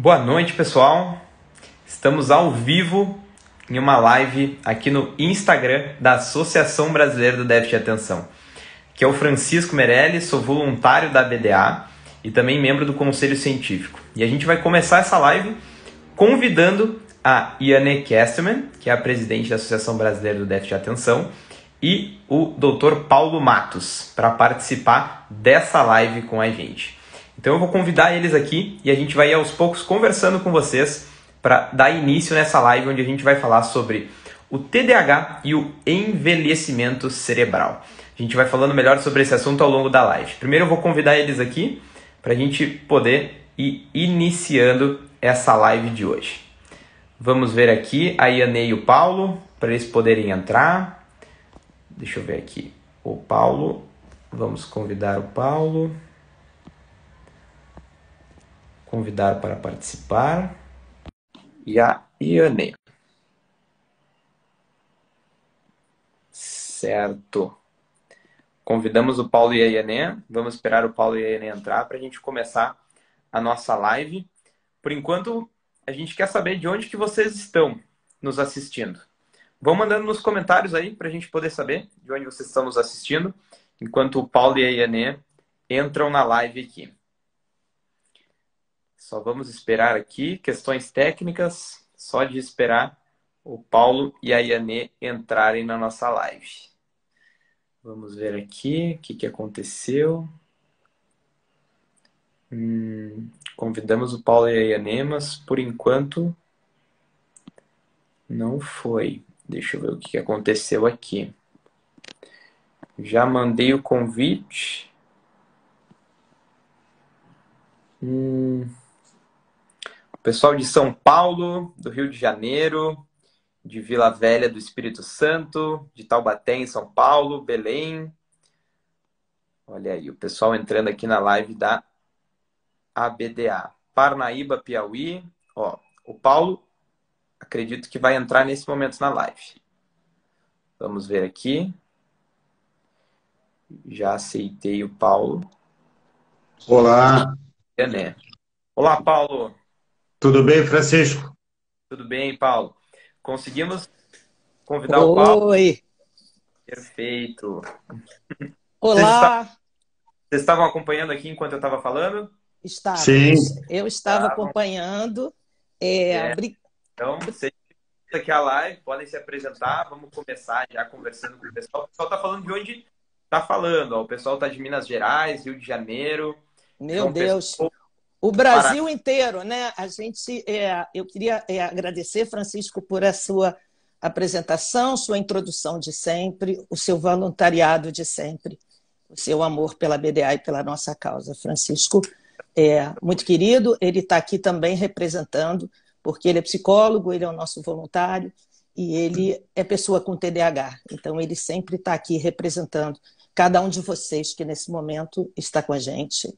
Boa noite, pessoal. Estamos ao vivo em uma live aqui no Instagram da Associação Brasileira do Déficit de Atenção, que é o Francisco Meirelles, sou voluntário da BDA e também membro do Conselho Científico. E a gente vai começar essa live convidando a Yane Kestelman, que é a presidente da Associação Brasileira do Déficit de Atenção, e o Dr. Paulo Matos, para participar dessa live com a gente. Então eu vou convidar eles aqui e a gente vai aos poucos conversando com vocês para dar início nessa live onde a gente vai falar sobre o TDAH e o envelhecimento cerebral. A gente vai falando melhor sobre esse assunto ao longo da live. Primeiro eu vou convidar eles aqui para a gente poder ir iniciando essa live de hoje. Vamos ver aqui a Yane e o Paulo para eles poderem entrar. Deixa eu ver aqui o Paulo. Vamos convidar o Paulo. Convidar para participar. E a Yane. Certo. Convidamos o Paulo e a Yane. Vamos esperar o Paulo e a Yane entrar para a gente começar a nossa live. Por enquanto, a gente quer saber de onde que vocês estão nos assistindo. Vão mandando nos comentários aí para a gente poder saber de onde vocês estão nos assistindo, enquanto o Paulo e a Yane entram na live aqui. Só vamos esperar aqui, questões técnicas, só de esperar o Paulo e a Yane entrarem na nossa live. Vamos ver aqui o que aconteceu. Convidamos o Paulo e a Yane, mas por enquanto não foi. Deixa eu ver o que aconteceu aqui. Já mandei o convite. O pessoal de São Paulo, do Rio de Janeiro, de Vila Velha do Espírito Santo, de Taubaté em São Paulo, Belém. Olha aí, o pessoal entrando aqui na live da ABDA. Parnaíba, Piauí. Ó, o Paulo, acredito que vai entrar nesse momento na live. Vamos ver aqui. Já aceitei o Paulo. Olá. Olá, Paulo. Tudo bem, Francisco? Tudo bem, Paulo? Conseguimos convidar o Paulo? Oi. Perfeito. Olá. Vocês estavam acompanhando aqui enquanto eu estava falando? Estávamos. Sim. Eu estava acompanhando. Então, vocês aqui a live, podem se apresentar. Vamos começar já conversando com o pessoal. O pessoal está falando de onde está falando. Ó. O pessoal está de Minas Gerais, Rio de Janeiro. Meu Deus. O Brasil inteiro, né? Eu queria agradecer, Francisco, por a sua apresentação, sua introdução de sempre, o seu voluntariado de sempre, o seu amor pela BDA e pela nossa causa. Francisco é muito querido, ele está aqui também representando, porque ele é psicólogo, ele é o nosso voluntário e ele é pessoa com TDAH. Então, ele sempre está aqui representando cada um de vocês que nesse momento está com a gente,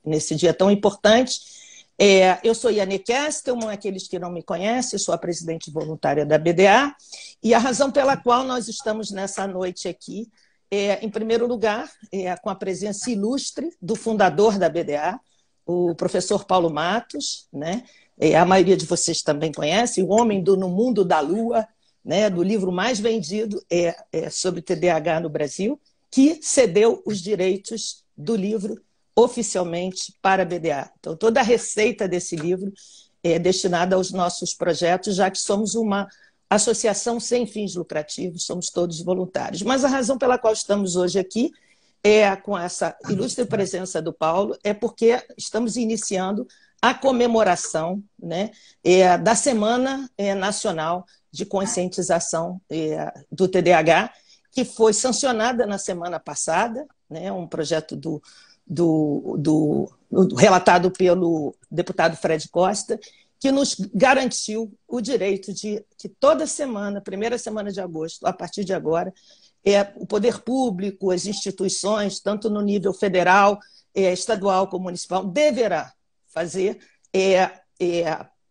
nesse dia tão importante. Eu sou Yane Kestelman, aqueles que não me conhecem, sou a presidente voluntária da BDA, e a razão pela qual nós estamos nessa noite aqui em primeiro lugar, com a presença ilustre do fundador da BDA, o professor Paulo Matos, né? A maioria de vocês também conhece, o homem no mundo da lua, né? Do livro mais vendido sobre TDAH no Brasil, que cedeu os direitos do livro oficialmente para a BDA. Então, toda a receita desse livro é destinada aos nossos projetos, já que somos uma associação sem fins lucrativos, somos todos voluntários. Mas a razão pela qual estamos hoje aqui, com essa ilustre presença do Paulo, é porque estamos iniciando a comemoração, né, da Semana Nacional de Conscientização do TDAH, que foi sancionada na semana passada, né, um projeto relatado pelo deputado Fred Costa, que nos garantiu o direito de que toda semana, primeira semana de agosto, a partir de agora, o poder público, as instituições, tanto no nível federal, estadual como municipal, deverá fazer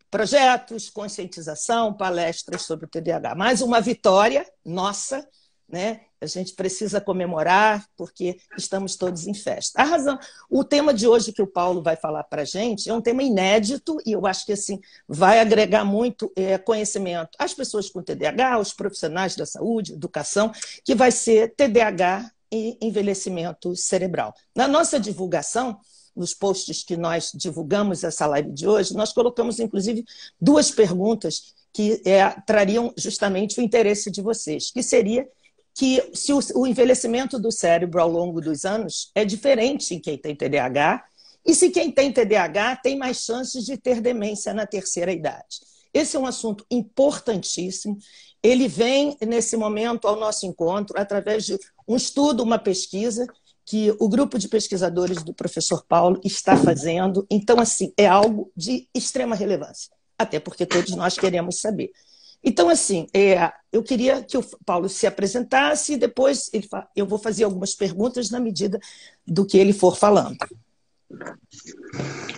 projetos, conscientização, palestras sobre o TDAH. Mais uma vitória nossa, né? A gente precisa comemorar porque estamos todos em festa. A razão, o tema de hoje que o Paulo vai falar para a gente é um tema inédito e eu acho que assim vai agregar muito conhecimento às pessoas com TDAH, aos profissionais da saúde, educação, que vai ser TDAH e envelhecimento cerebral. Na nossa divulgação, nos posts que nós divulgamos essa live de hoje, nós colocamos inclusive 2 perguntas que trariam justamente o interesse de vocês, que seria que se o envelhecimento do cérebro ao longo dos anos é diferente em quem tem TDAH e se quem tem TDAH tem mais chances de ter demência na terceira idade. Esse é um assunto importantíssimo. Ele vem, nesse momento, ao nosso encontro através de um estudo, uma pesquisa que o grupo de pesquisadores do professor Paulo está fazendo. Então, assim, é algo de extrema relevância, até porque todos nós queremos saber. Então, assim, eu queria que o Paulo se apresentasse e depois eu vou fazer algumas perguntas na medida do que ele for falando.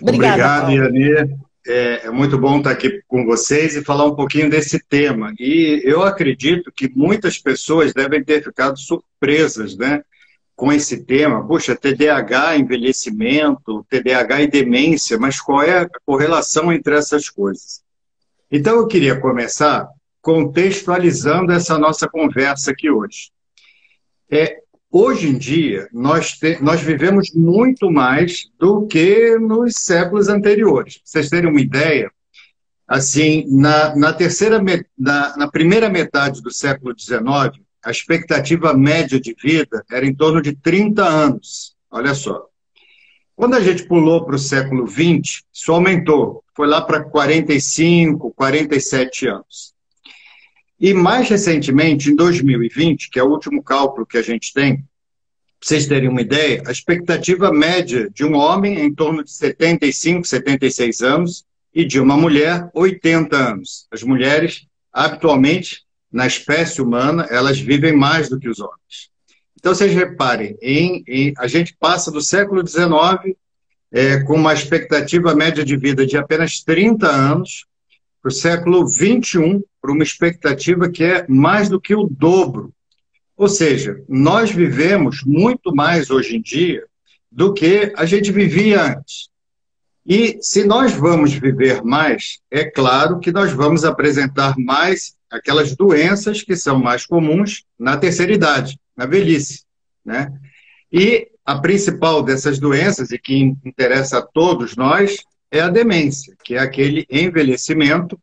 Obrigada, Obrigado, Yani. É muito bom estar aqui com vocês e falar um pouquinho desse tema. E eu acredito que muitas pessoas devem ter ficado surpresas, né, com esse tema. Puxa, TDAH, envelhecimento, TDAH e demência, mas qual é a correlação entre essas coisas? Então, eu queria começar contextualizando essa nossa conversa aqui hoje. Hoje em dia, nós vivemos muito mais do que nos séculos anteriores. Para vocês terem uma ideia, assim, na primeira metade do século XIX, a expectativa média de vida era em torno de 30 anos. Olha só. Quando a gente pulou para o século XX, isso aumentou. Foi lá para 45, 47 anos. E mais recentemente, em 2020, que é o último cálculo que a gente tem, para vocês terem uma ideia, a expectativa média de um homem é em torno de 75, 76 anos e de uma mulher, 80 anos. As mulheres, habitualmente, na espécie humana, elas vivem mais do que os homens. Então, vocês reparem, a gente passa do século XIX com uma expectativa média de vida de apenas 30 anos para o século XXI, para uma expectativa que é mais do que o dobro. Ou seja, nós vivemos muito mais hoje em dia do que a gente vivia antes. E se nós vamos viver mais, é claro que nós vamos apresentar mais aquelas doenças que são mais comuns na terceira idade, na velhice, né? E a principal dessas doenças, e que interessa a todos nós, é a demência, que é aquele envelhecimento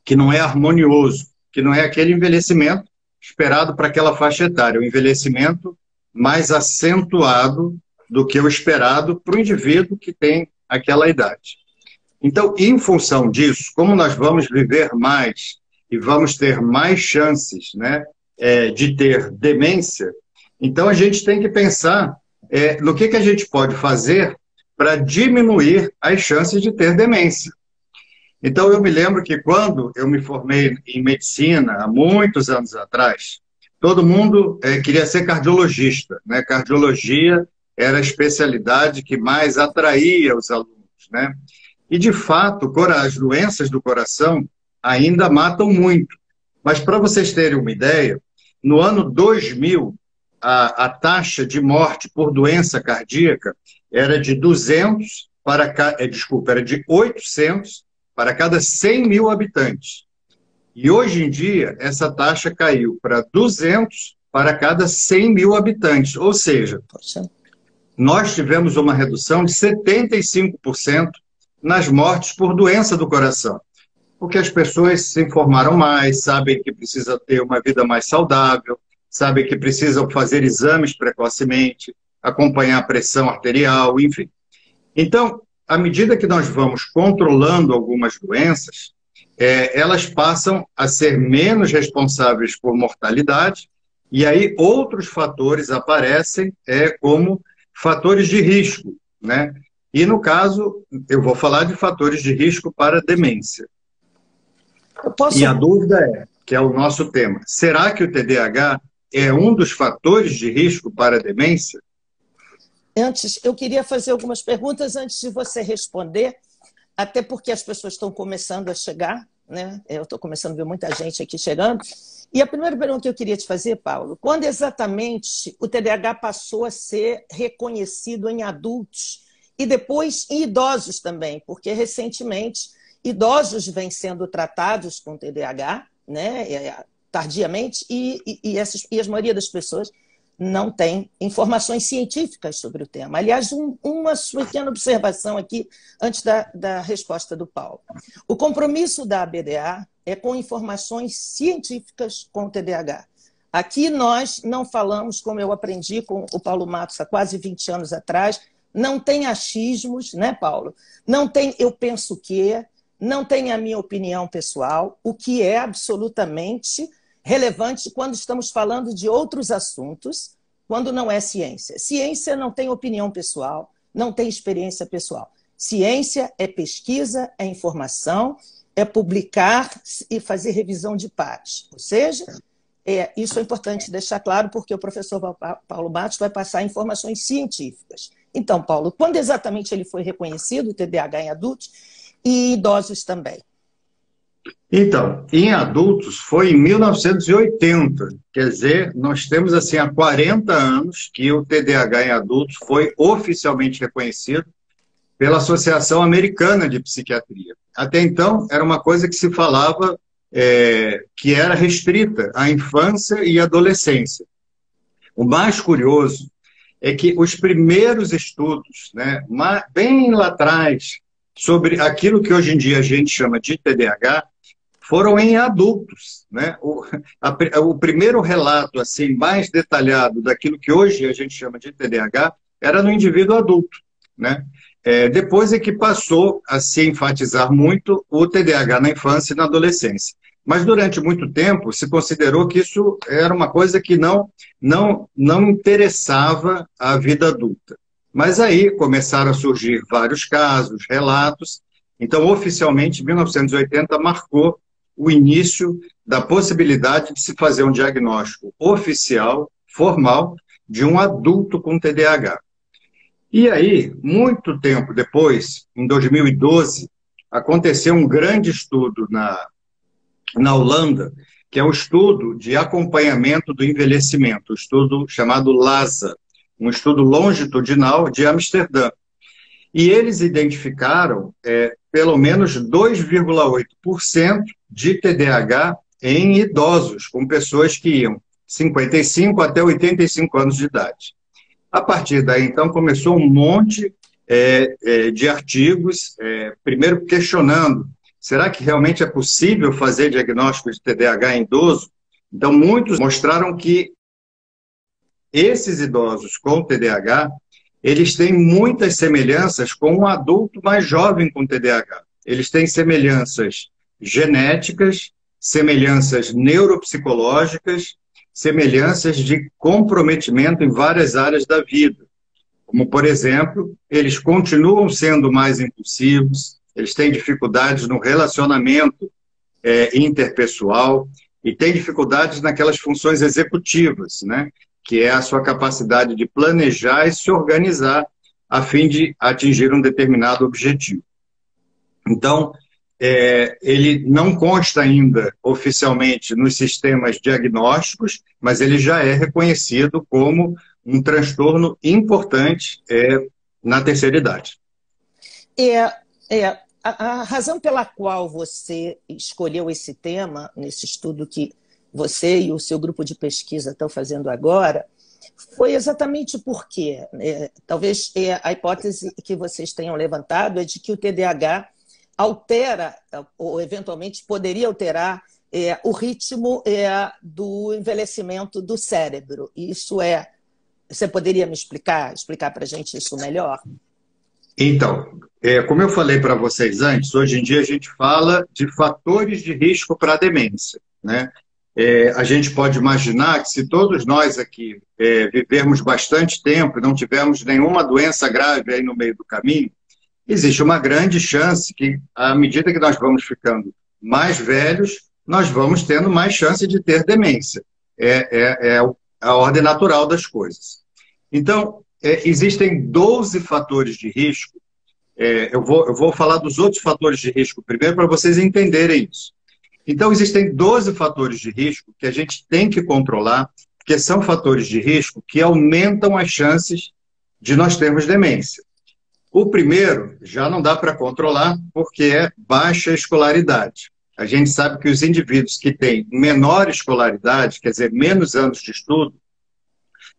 que não é harmonioso, que não é aquele envelhecimento esperado para aquela faixa etária, o envelhecimento mais acentuado do que o esperado para o indivíduo que tem aquela idade. Então, em função disso, como nós vamos viver mais e vamos ter mais chances, né, de ter demência, então a gente tem que pensar no que a gente pode fazer para diminuir as chances de ter demência. Então, eu me lembro que quando eu me formei em medicina, há muitos anos atrás, todo mundo queria ser cardiologista, né? Cardiologia era a especialidade que mais atraía os alunos, né? E, de fato, as doenças do coração ainda matam muito. Mas, para vocês terem uma ideia, no ano 2000, a taxa de morte por doença cardíaca era de 800 para cada 100 mil habitantes. E hoje em dia, essa taxa caiu para 200 para cada 100 mil habitantes. Ou seja, nós tivemos uma redução de 75% nas mortes por doença do coração. Porque as pessoas se informaram mais, sabem que precisa ter uma vida mais saudável, sabem que precisam fazer exames precocemente, acompanhar a pressão arterial, enfim. Então, à medida que nós vamos controlando algumas doenças, elas passam a ser menos responsáveis por mortalidade, e aí outros fatores aparecem como fatores de risco, né? E, no caso, eu vou falar de fatores de risco para demência. E a dúvida que é o nosso tema, será que o TDAH é um dos fatores de risco para demência? Antes, eu queria fazer algumas perguntas antes de você responder, até porque as pessoas estão começando a chegar, né? Eu estou começando a ver muita gente aqui chegando. E a primeira pergunta que eu queria te fazer, Paulo, quando exatamente o TDAH passou a ser reconhecido em adultos e depois em idosos também? Porque recentemente idosos vêm sendo tratados com TDAH, né, tardiamente, e a maioria das pessoas não tem informações científicas sobre o tema. Aliás, uma pequena observação aqui, antes da resposta do Paulo. O compromisso da ABDA é com informações científicas com o TDAH. Aqui nós não falamos, como eu aprendi com o Paulo Matos há quase 20 anos atrás, não tem achismos, né, Paulo? Não tem eu penso que, não tem a minha opinião pessoal, o que é absolutamente relevante quando estamos falando de outros assuntos, quando não é ciência. Ciência não tem opinião pessoal, não tem experiência pessoal. Ciência é pesquisa, é informação, é publicar e fazer revisão de pares. Ou seja, isso é importante deixar claro, porque o professor Paulo Matos vai passar informações científicas. Então, Paulo, quando exatamente ele foi reconhecido, o TDAH em adultos e idosos também? Então, em adultos foi em 1980, quer dizer, nós temos assim há 40 anos que o TDAH em adultos foi oficialmente reconhecido pela Associação Americana de Psiquiatria. Até então, era uma coisa que se falava que era restrita à infância e adolescência. O mais curioso é que os primeiros estudos, né, bem lá atrás, sobre aquilo que hoje em dia a gente chama de TDAH, foram em adultos, né? O primeiro relato assim mais detalhado daquilo que hoje a gente chama de TDAH era no indivíduo adulto, né? Depois é que passou a se enfatizar muito o TDAH na infância e na adolescência. Mas durante muito tempo se considerou que isso era uma coisa que não interessava a vida adulta. Mas aí começaram a surgir vários casos, relatos. Então, oficialmente, 1980 marcou o início da possibilidade de se fazer um diagnóstico oficial, formal, de um adulto com TDAH. E aí, muito tempo depois, em 2012, aconteceu um grande estudo na Holanda, que é o estudo de acompanhamento do envelhecimento, o estudo chamado LASA, um estudo longitudinal de Amsterdã. E eles identificaram pelo menos 2,8% de TDAH em idosos, com pessoas que iam 55 até 85 anos de idade. A partir daí, então, começou um monte de artigos, primeiro questionando, será que realmente é possível fazer diagnóstico de TDAH em idoso? Então, muitos mostraram que esses idosos com TDAH, eles têm muitas semelhanças com um adulto mais jovem com TDAH. Eles têm semelhanças genéticas, semelhanças neuropsicológicas, semelhanças de comprometimento em várias áreas da vida. Como, por exemplo, eles continuam sendo mais impulsivos, eles têm dificuldades no relacionamento interpessoal e têm dificuldades naquelas funções executivas, né? Que é a sua capacidade de planejar e se organizar a fim de atingir um determinado objetivo. Então, ele não consta ainda oficialmente nos sistemas diagnósticos, mas ele já é reconhecido como um transtorno importante na terceira idade. A razão pela qual você escolheu esse tema, nesse estudo que você e o seu grupo de pesquisa estão fazendo agora, foi exatamente porque, talvez a hipótese que vocês tenham levantado é de que o TDAH altera, ou eventualmente poderia alterar, o ritmo do envelhecimento do cérebro. Isso você poderia me explicar para a gente isso melhor? Então, como eu falei para vocês antes, hoje em dia a gente fala de fatores de risco para a demência, né? A gente pode imaginar que se todos nós aqui vivermos bastante tempo e não tivermos nenhuma doença grave aí no meio do caminho, existe uma grande chance que, à medida que nós vamos ficando mais velhos, nós vamos tendo mais chance de ter demência. É a ordem natural das coisas. Então, existem 12 fatores de risco. Eu vou falar dos outros fatores de risco primeiro para vocês entenderem isso. Então, existem 12 fatores de risco que a gente tem que controlar, porque são fatores de risco que aumentam as chances de nós termos demência. O primeiro já não dá para controlar, porque é baixa escolaridade. A gente sabe que os indivíduos que têm menor escolaridade, quer dizer, menos anos de estudo,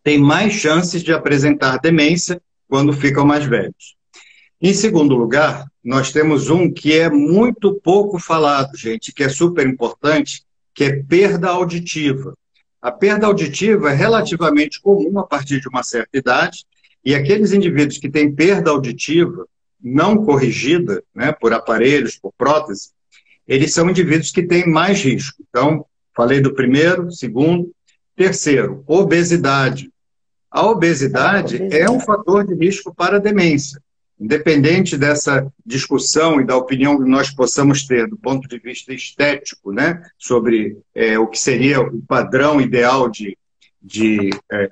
têm mais chances de apresentar demência quando ficam mais velhos. Em segundo lugar, nós temos um que é muito pouco falado, gente, que é super importante, que é perda auditiva. A perda auditiva é relativamente comum a partir de uma certa idade, e aqueles indivíduos que têm perda auditiva não corrigida, né, por aparelhos, por prótese, eles são indivíduos que têm mais risco. Então, falei do primeiro, segundo. Terceiro, obesidade. A obesidade é um fator de risco para a demência. Independente dessa discussão e da opinião que nós possamos ter do ponto de vista estético, né, sobre o que seria o padrão ideal de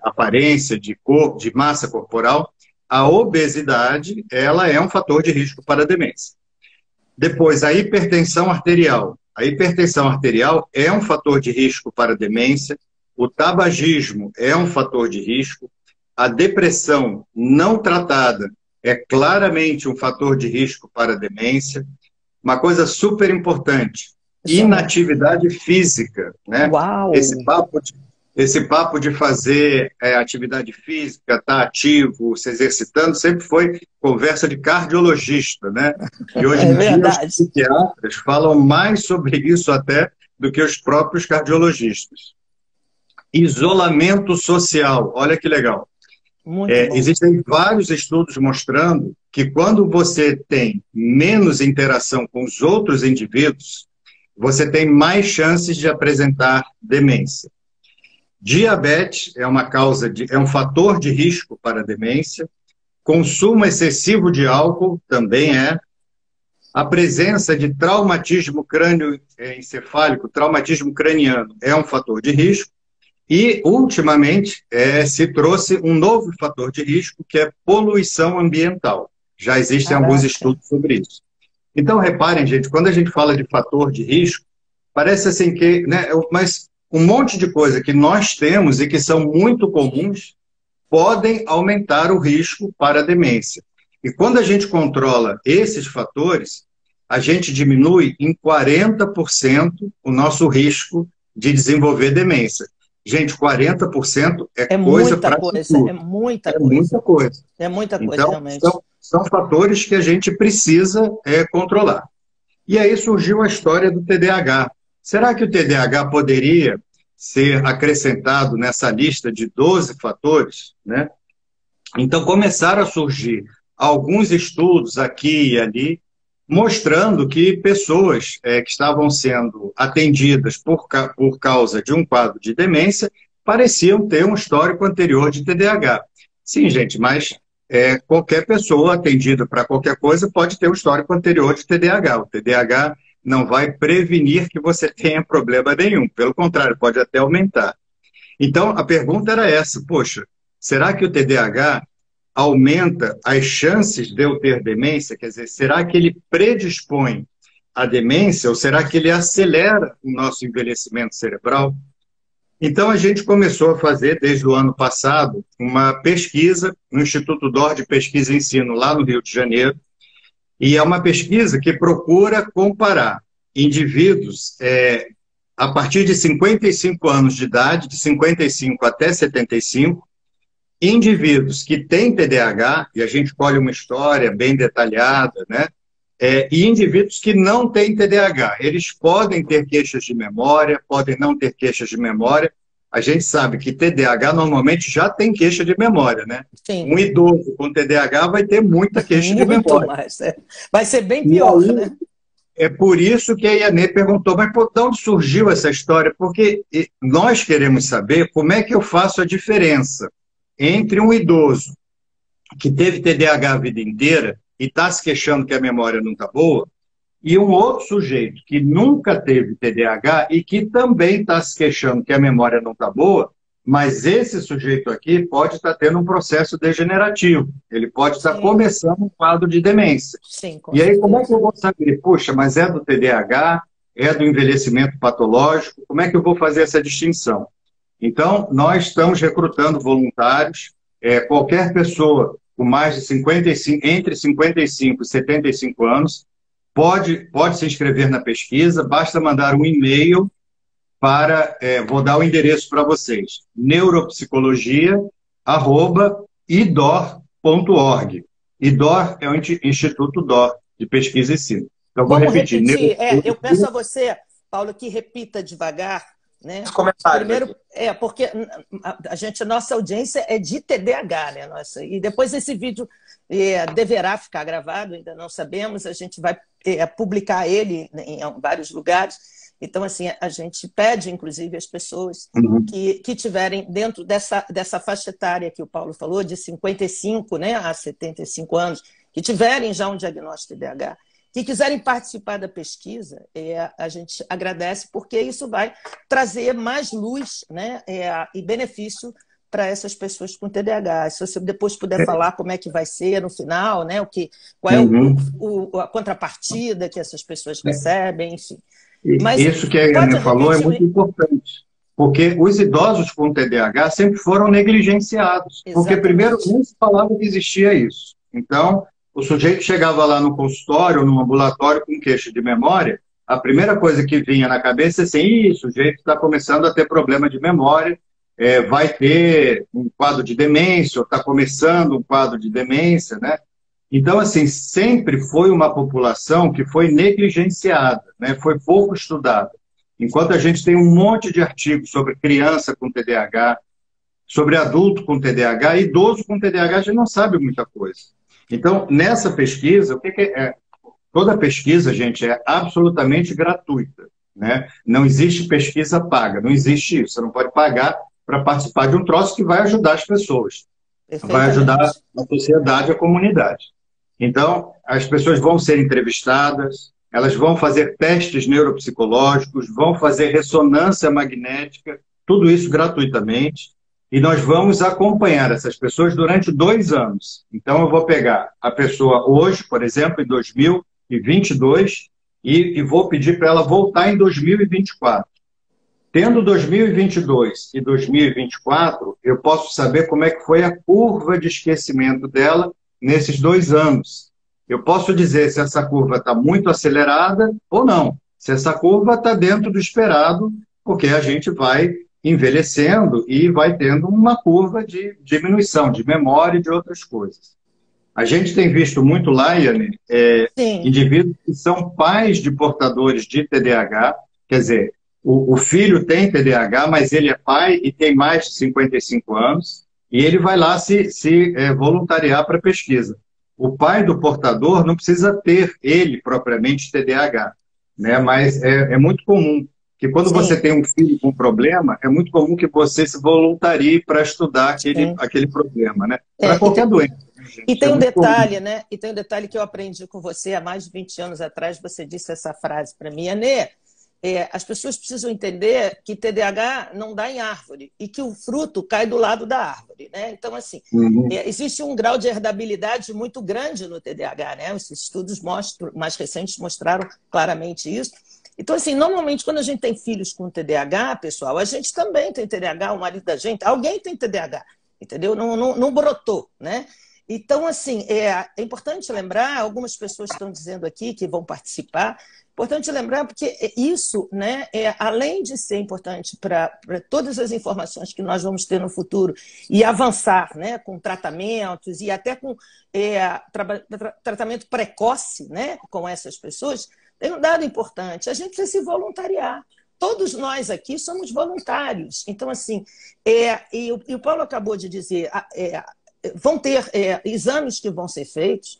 aparência, de corpo, de massa corporal, a obesidade ela é um fator de risco para a demência. Depois, a hipertensão arterial. A hipertensão arterial é um fator de risco para a demência. O tabagismo é um fator de risco. A depressão não tratada é claramente um fator de risco para a demência. Uma coisa super importante, inatividade física, né? Uau! Esse papo de fazer atividade física, estar ativo, se exercitando, sempre foi conversa de cardiologista, né? E hoje em dia os psiquiatras falam mais sobre isso até do que os próprios cardiologistas. Isolamento social, olha que legal. Existem vários estudos mostrando que quando você tem menos interação com os outros indivíduos, você tem mais chances de apresentar demência. Diabetes é um fator de risco para a demência. Consumo excessivo de álcool também é. A presença de traumatismo crânioencefálico, traumatismo craniano, é um fator de risco. E, ultimamente, se trouxe um novo fator de risco, que é poluição ambiental. Já existem alguns estudos sobre isso. Então, reparem, gente, quando a gente fala de fator de risco, parece assim que... né, mas um monte de coisa que nós temos e que são muito comuns podem aumentar o risco para a demência. E quando a gente controla esses fatores, a gente diminui em 40% o nosso risco de desenvolver demência. Gente, 40% é coisa para tudo. É muita coisa. É muita coisa, então, realmente. São fatores que a gente precisa controlar. E aí surgiu a história do TDAH. Será que o TDAH poderia ser acrescentado nessa lista de 12 fatores, né? Então, começaram a surgir alguns estudos aqui e ali, mostrando que pessoas que estavam sendo atendidas por causa de um quadro de demência pareciam ter um histórico anterior de TDAH. Sim, gente, mas qualquer pessoa atendida para qualquer coisa pode ter um histórico anterior de TDAH. O TDAH não vai prevenir que você tenha problema nenhum. Pelo contrário, pode até aumentar. Então, a pergunta era essa. Poxa, será que o TDAH aumenta as chances de eu ter demência? Quer dizer, será que ele predispõe à demência ou será que ele acelera o nosso envelhecimento cerebral? Então, a gente começou a fazer, desde o ano passado, uma pesquisa no Instituto D'Or de Pesquisa e Ensino, lá no Rio de Janeiro. E é uma pesquisa que procura comparar indivíduos a partir de 55 anos de idade, de 55 até 75, indivíduos que têm TDAH, e a gente colhe uma história bem detalhada, né? E indivíduos que não têm TDAH. Eles podem ter queixas de memória, podem não ter queixas de memória. A gente sabe que TDAH normalmente já tem queixa de memória, né? Sim. Um idoso com TDAH vai ter muita queixa de memória. Mais, vai ser bem pior, aí, né? É por isso que a Ianê perguntou, mas de onde surgiu essa história? Porque nós queremos saber como é que eu faço a diferença entre um idoso que teve TDAH a vida inteira e está se queixando que a memória não está boa, e um outro sujeito que nunca teve TDAH e que também está se queixando que a memória não está boa, mas esse sujeito aqui pode estar tendo um processo degenerativo. Ele pode estar começando um quadro de demência. Sim, e aí, como é que eu vou saber? Puxa, mas é do TDAH é do envelhecimento patológico? Como é que eu vou fazer essa distinção? Então, nós estamos recrutando voluntários, qualquer pessoa com mais de 55, entre 55 e 75 anos, pode se inscrever na pesquisa, basta mandar um e-mail para, vou dar o endereço para vocês, neuropsicologia@idor.org. IDOR é o Instituto DOR, de Pesquisa e Ensino. Então, vou Vamos repetir. repetir. Eu peço a você, Paulo, que repita devagar, né? Os comentários. Primeiro, porque a nossa audiência é de TDAH, né? Nossa, e depois esse vídeo deverá ficar gravado, ainda não sabemos, a gente vai publicar ele em vários lugares. Então, assim, a gente pede, inclusive, às pessoas que tiverem dentro dessa faixa etária que o Paulo falou, de 55, né, a 75 anos, que tiverem já um diagnóstico de TDAH, que quiserem participar da pesquisa, a gente agradece, porque isso vai trazer mais luz, né, e benefício para essas pessoas com TDAH. Se você depois puder falar como é que vai ser no final, né, qual é a contrapartida que essas pessoas recebem, enfim. Mas isso que a Ana falou é muito importante, porque os idosos com TDAH sempre foram negligenciados, porque primeiro nem se falava que existia isso. Então, o sujeito chegava lá no consultório ou no ambulatório com queixa de memória, a primeira coisa que vinha na cabeça é assim, o sujeito está começando a ter problema de memória, vai ter um quadro de demência, ou está começando um quadro de demência, né? Então, assim, sempre foi uma população que foi negligenciada, né? Foi pouco estudada. Enquanto a gente tem um monte de artigos sobre criança com TDAH, sobre adulto com TDAH, idoso com TDAH, a gente não sabe muita coisa. Então, nessa pesquisa, o que é? Toda pesquisa, gente, é absolutamente gratuita, né? Não existe pesquisa paga, não existe isso. Você não pode pagar para participar de um troço que vai ajudar as pessoas, vai ajudar a sociedade, a comunidade. Então, as pessoas vão ser entrevistadas, elas vão fazer testes neuropsicológicos, vão fazer ressonância magnética, tudo isso gratuitamente, e nós vamos acompanhar essas pessoas durante 2 anos. Então, eu vou pegar a pessoa hoje, por exemplo, em 2022, e vou pedir para ela voltar em 2024. Tendo 2022 e 2024, eu posso saber como é que foi a curva de esquecimento dela nesses 2 anos. Eu posso dizer se essa curva está muito acelerada ou não. Se essa curva está dentro do esperado, porque a gente vai envelhecendo e vai tendo uma curva de diminuição de memória e de outras coisas. A gente tem visto muito lá, Yane, indivíduos que são pais de portadores de TDAH, quer dizer, o filho tem TDAH, mas ele é pai e tem mais de 55 anos, e ele vai lá se voluntariar para a pesquisa. O pai do portador não precisa ter, ele, propriamente, TDAH, né? Mas é muito comum que quando você tem um filho com problema, é muito comum que você se voluntarie para estudar aquele problema, né? Para qualquer doença. E tem um detalhe, né? E tem um detalhe que eu aprendi com você há mais de 20 anos atrás, você disse essa frase para mim, Anê, as pessoas precisam entender que TDAH não dá em árvore e que o fruto cai do lado da árvore, né? Então, assim, existe um grau de herdabilidade muito grande no TDAH, né? Os estudos mais recentes mostraram claramente isso. Então, assim, normalmente, quando a gente tem filhos com TDAH, pessoal, a gente também tem TDAH, o marido da gente, alguém tem TDAH, entendeu? Não brotou, né? Então, assim, é importante lembrar, algumas pessoas estão dizendo aqui que vão participar, importante lembrar porque isso, né, além de ser importante para todas as informações que nós vamos ter no futuro e avançar, né, com tratamentos e até com tratamento precoce, né, com essas pessoas, tem um dado importante, a gente precisa se voluntariar. Todos nós aqui somos voluntários. Então, assim, e o Paulo acabou de dizer, vão ter exames que vão ser feitos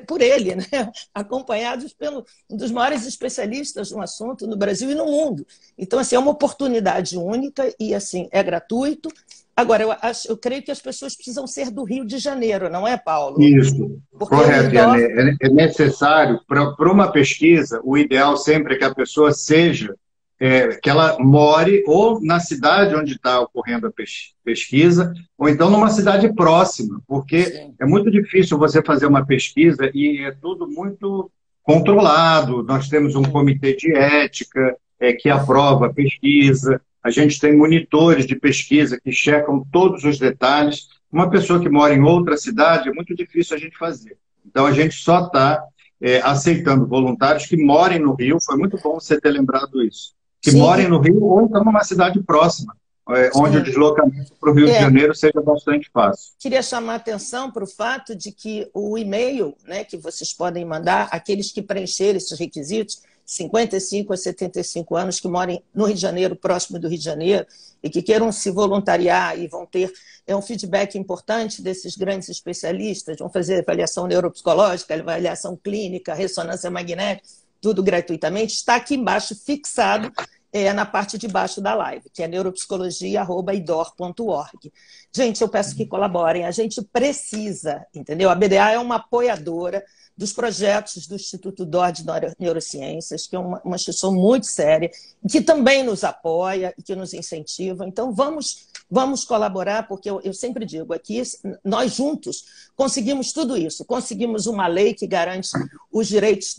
por ele, né? Acompanhados pelo um dos maiores especialistas no assunto no Brasil e no mundo. Então, assim, é uma oportunidade única e, assim, é gratuito. Agora, eu creio que as pessoas precisam ser do Rio de Janeiro, não é, Paulo? Isso, correto. É necessário, para uma pesquisa, o ideal sempre é que a pessoa seja, que ela more ou na cidade onde está ocorrendo a pesquisa, ou então numa cidade próxima, porque é muito difícil você fazer uma pesquisa e é tudo muito controlado, nós temos um comitê de ética que aprova a pesquisa, a gente tem monitores de pesquisa que checam todos os detalhes. Uma pessoa que mora em outra cidade é muito difícil a gente fazer. Então, a gente só está aceitando voluntários que morem no Rio. Foi muito bom você ter lembrado isso. Que Sim. morem no Rio ou então numa cidade próxima, onde o deslocamento para o Rio de Janeiro seja bastante fácil. Queria chamar a atenção para o fato de que o e-mail, né, que vocês podem mandar, aqueles que preencherem esses requisitos, 55 a 75 anos, que morem no Rio de Janeiro, próximo do Rio de Janeiro, e que queiram se voluntariar e vão ter um feedback importante desses grandes especialistas, vão fazer avaliação neuropsicológica, avaliação clínica, ressonância magnética, tudo gratuitamente, está aqui embaixo fixado na parte de baixo da live, que é neuropsicologia@idor.org. Gente, eu peço que colaborem, a gente precisa, entendeu? A BDA é uma apoiadora dos projetos do Instituto DOR de Neurociências, que é uma instituição muito séria, que também nos apoia e que nos incentiva. Então, vamos colaborar, porque eu sempre digo aqui, nós juntos conseguimos tudo isso. Conseguimos uma lei que garante os direitos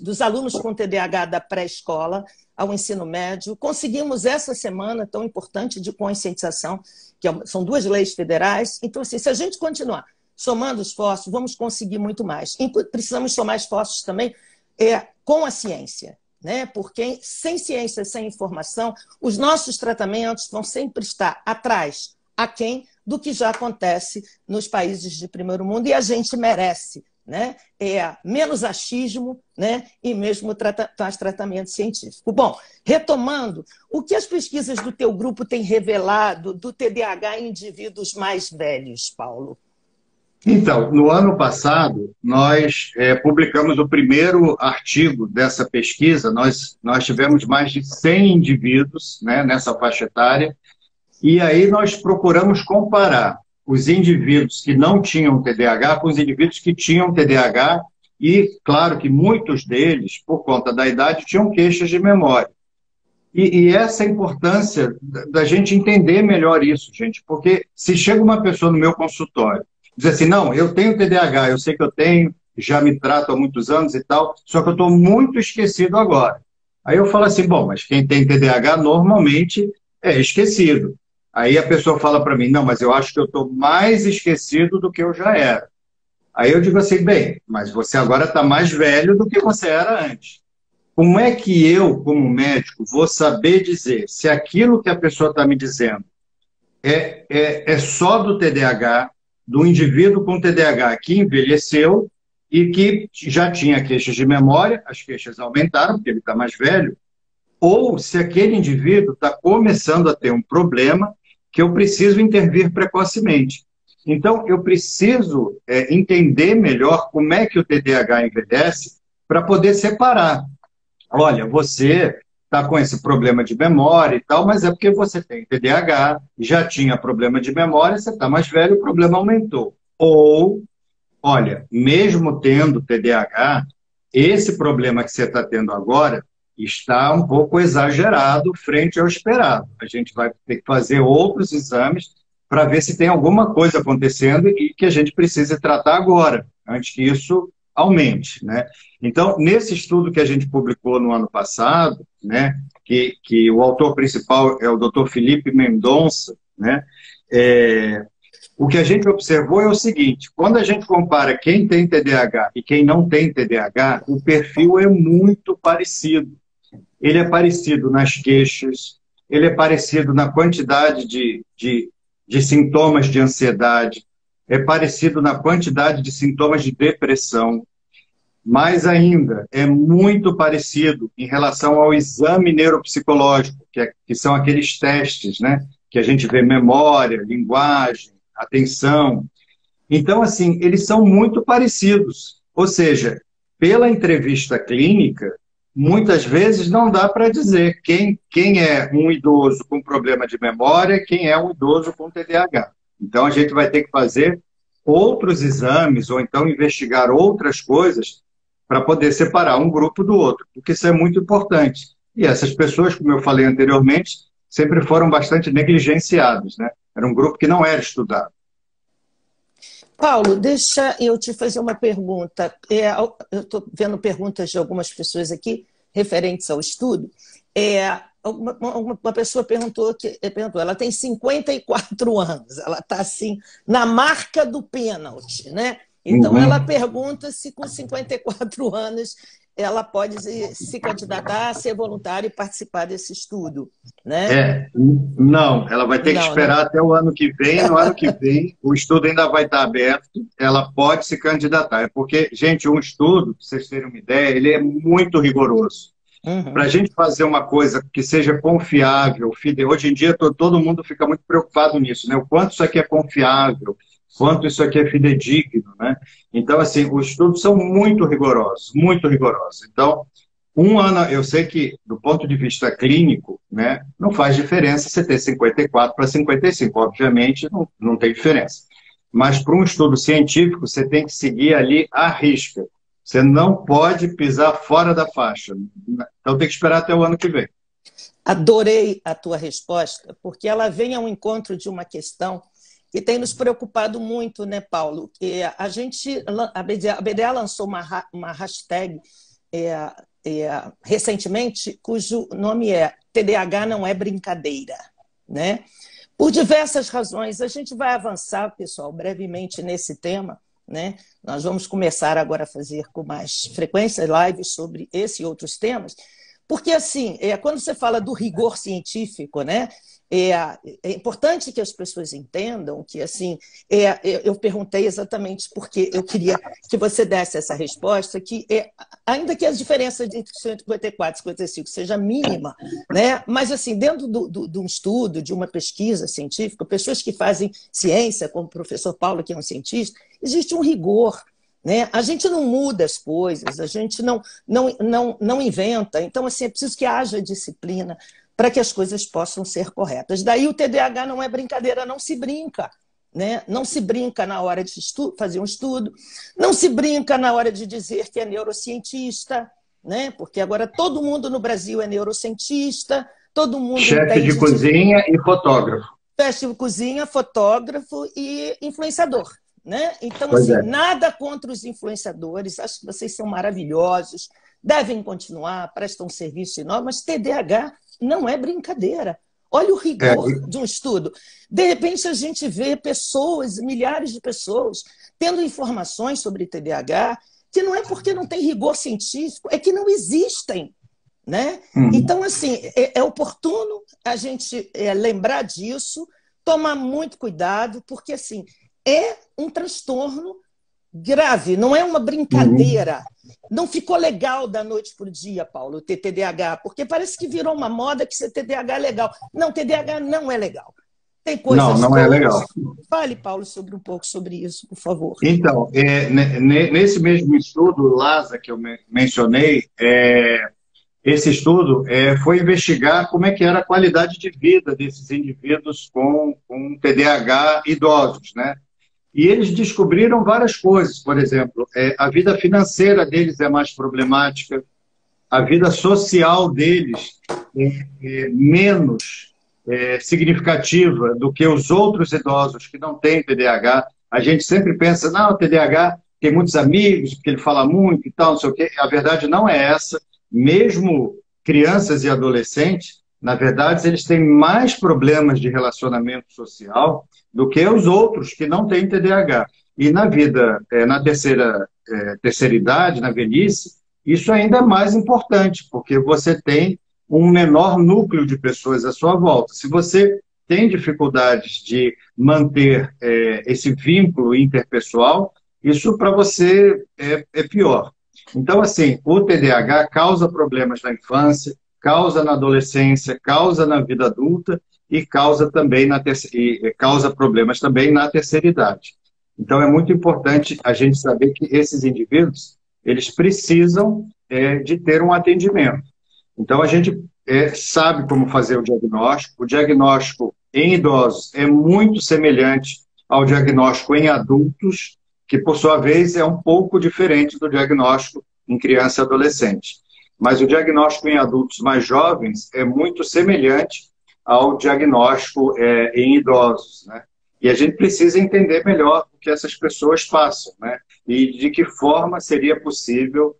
dos alunos com TDAH da pré-escola ao ensino médio. Conseguimos essa semana tão importante de conscientização, que são 2 leis federais. Então, assim, se a gente continuar somando esforços, vamos conseguir muito mais. Precisamos somar esforços também com a ciência, né? Porque sem ciência, sem informação, os nossos tratamentos vão sempre estar atrás, aquém do que já acontece nos países de primeiro mundo, e a gente merece, né? Menos achismo, né? E mesmo mais tratamento científico. Bom, retomando, o que as pesquisas do teu grupo têm revelado do TDAH em indivíduos mais velhos, Paulo? Então, no ano passado, nós publicamos o primeiro artigo dessa pesquisa. Nós tivemos mais de 100 indivíduos, né, nessa faixa etária, e aí nós procuramos comparar os indivíduos que não tinham TDAH com os indivíduos que tinham TDAH, e claro que muitos deles, por conta da idade, tinham queixas de memória. E essa é a importância da gente entender melhor isso, gente, porque se chega uma pessoa no meu consultório diz assim, não, eu tenho TDAH, eu sei que eu tenho, já me trato há muitos anos e tal, só que eu estou muito esquecido agora. Aí eu falo assim, bom, mas quem tem TDAH normalmente é esquecido. Aí a pessoa fala para mim, não, mas eu acho que eu estou mais esquecido do que eu já era. Aí eu digo assim, bem, mas você agora está mais velho do que você era antes. Como é que eu, como médico, vou saber dizer se aquilo que a pessoa está me dizendo é só do TDAH, do indivíduo com TDAH que envelheceu e que já tinha queixas de memória, as queixas aumentaram porque ele está mais velho, ou se aquele indivíduo está começando a ter um problema que eu preciso intervir precocemente. Então, eu preciso entender melhor como é que o TDAH envelhece para poder separar. Olha, você está com esse problema de memória e tal, mas é porque você tem TDAH, já tinha problema de memória, você está mais velho, o problema aumentou. Ou, olha, mesmo tendo TDAH, esse problema que você está tendo agora está um pouco exagerado frente ao esperado. A gente vai ter que fazer outros exames para ver se tem alguma coisa acontecendo e que a gente precise tratar agora, antes que isso aumente, né? Então, nesse estudo que a gente publicou no ano passado, né, que o autor principal é o Dr. Felipe Mendonça, né, o que a gente observou é o seguinte, quando a gente compara quem tem TDAH e quem não tem TDAH, o perfil é muito parecido. Ele é parecido nas queixas, ele é parecido na quantidade de sintomas de ansiedade, é parecido na quantidade de sintomas de depressão, mais ainda, é muito parecido em relação ao exame neuropsicológico, que são aqueles testes, né, que a gente vê memória, linguagem, atenção. Então, assim, eles são muito parecidos. Ou seja, pela entrevista clínica, muitas vezes não dá para dizer quem é um idoso com problema de memória, quem é um idoso com TDAH. Então, a gente vai ter que fazer outros exames ou então investigar outras coisas para poder separar um grupo do outro, porque isso é muito importante. E essas pessoas, como eu falei anteriormente, sempre foram bastante negligenciadas, né? Era um grupo que não era estudado. Paulo, deixa eu te fazer uma pergunta. Eu estou vendo perguntas de algumas pessoas aqui referentes ao estudo. Uma pessoa perguntou, ela tem 54 anos, ela está assim, na marca do pênalti, né? Então, ela pergunta se com 54 anos ela pode se candidatar a ser voluntária e participar desse estudo, né? Não, ela vai ter que esperar até o ano que vem. No ano que vem, o estudo ainda vai estar aberto, ela pode se candidatar. É porque, gente, um estudo, para vocês terem uma ideia, ele é muito rigoroso. Para a gente fazer uma coisa que seja confiável, hoje em dia todo mundo fica muito preocupado nisso, né? O quanto isso aqui é confiável, quanto isso aqui é fidedigno, né? Então, assim, os estudos são muito rigorosos, muito rigorosos. Então, um ano, eu sei que, do ponto de vista clínico, né, não faz diferença você ter 54 para 55, obviamente não tem diferença. Mas para um estudo científico, você tem que seguir ali à risca. Você não pode pisar fora da faixa. Então tem que esperar até o ano que vem. Adorei a tua resposta, porque ela vem ao encontro de uma questão que tem nos preocupado muito, né, Paulo? A BDA lançou uma hashtag recentemente, cujo nome é TDAH não é brincadeira, né? Por diversas razões. A gente vai avançar, pessoal, brevemente nesse tema, né? Nós vamos começar agora a fazer com mais frequência lives sobre esse e outros temas, porque, assim, quando você fala do rigor científico, né, é importante que as pessoas entendam que, assim, eu perguntei exatamente porque eu queria que você desse essa resposta, que ainda que as diferenças entre 54 e 55 seja mínima, né, mas, assim, dentro de um estudo, de uma pesquisa científica, pessoas que fazem ciência, como o professor Paulo, que é um cientista, existe um rigor, né? A gente não muda as coisas, a gente não inventa. Então, assim, é preciso que haja disciplina para que as coisas possam ser corretas. Daí o TDAH não é brincadeira, não se brinca, né? Não se brinca na hora de fazer um estudo, não se brinca na hora de dizer que é neurocientista, né? Porque agora todo mundo no Brasil é neurocientista, todo mundo chefe de cozinha e fotógrafo. Chefe de cozinha, fotógrafo e influenciador. Né? Então, assim, nada contra os influenciadores, acho que vocês são maravilhosos, devem continuar, prestam serviço enorme, mas TDAH não é brincadeira. Olha o rigor de um estudo. De repente, a gente vê pessoas, milhares de pessoas, tendo informações sobre TDAH, que não é porque não tem rigor científico, é que não existem. Né? Então, assim, é oportuno a gente lembrar disso, tomar muito cuidado, porque, assim, é um transtorno grave, não é uma brincadeira. Não ficou legal da noite para o dia, Paulo, ter TDAH, porque parece que virou uma moda que ser TDAH é legal. Não, TDAH não é legal. Tem coisas não é legal. Fale, Paulo, um pouco sobre isso, por favor. Então, nesse mesmo estudo, LASA, que eu mencionei, esse estudo foi investigar como é que era a qualidade de vida desses indivíduos com TDAH idosos, né? E eles descobriram várias coisas, por exemplo, a vida financeira deles é mais problemática, a vida social deles é menos significativa do que os outros idosos que não têm TDAH. A gente sempre pensa, não, o TDAH tem muitos amigos, porque ele fala muito e tal, não sei o quê. A verdade não é essa. Mesmo crianças e adolescentes, na verdade, eles têm mais problemas de relacionamento social do que os outros que não têm TDAH. E na vida, na terceira idade, na velhice, isso ainda é mais importante, porque você tem um menor núcleo de pessoas à sua volta. Se você tem dificuldades de manter esse vínculo interpessoal, isso para você é pior. Então, assim, o TDAH causa problemas na infância, causa na adolescência, causa na vida adulta e causa também causa problemas também na terceira idade. Então, é muito importante a gente saber que esses indivíduos, eles precisam de ter um atendimento. Então, a gente sabe como fazer o diagnóstico. O diagnóstico em idosos é muito semelhante ao diagnóstico em adultos, que, por sua vez, é um pouco diferente do diagnóstico em criança e adolescente. Mas o diagnóstico em adultos mais jovens é muito semelhante ao diagnóstico em idosos, né? E a gente precisa entender melhor o que essas pessoas passam, né? E de que forma seria possível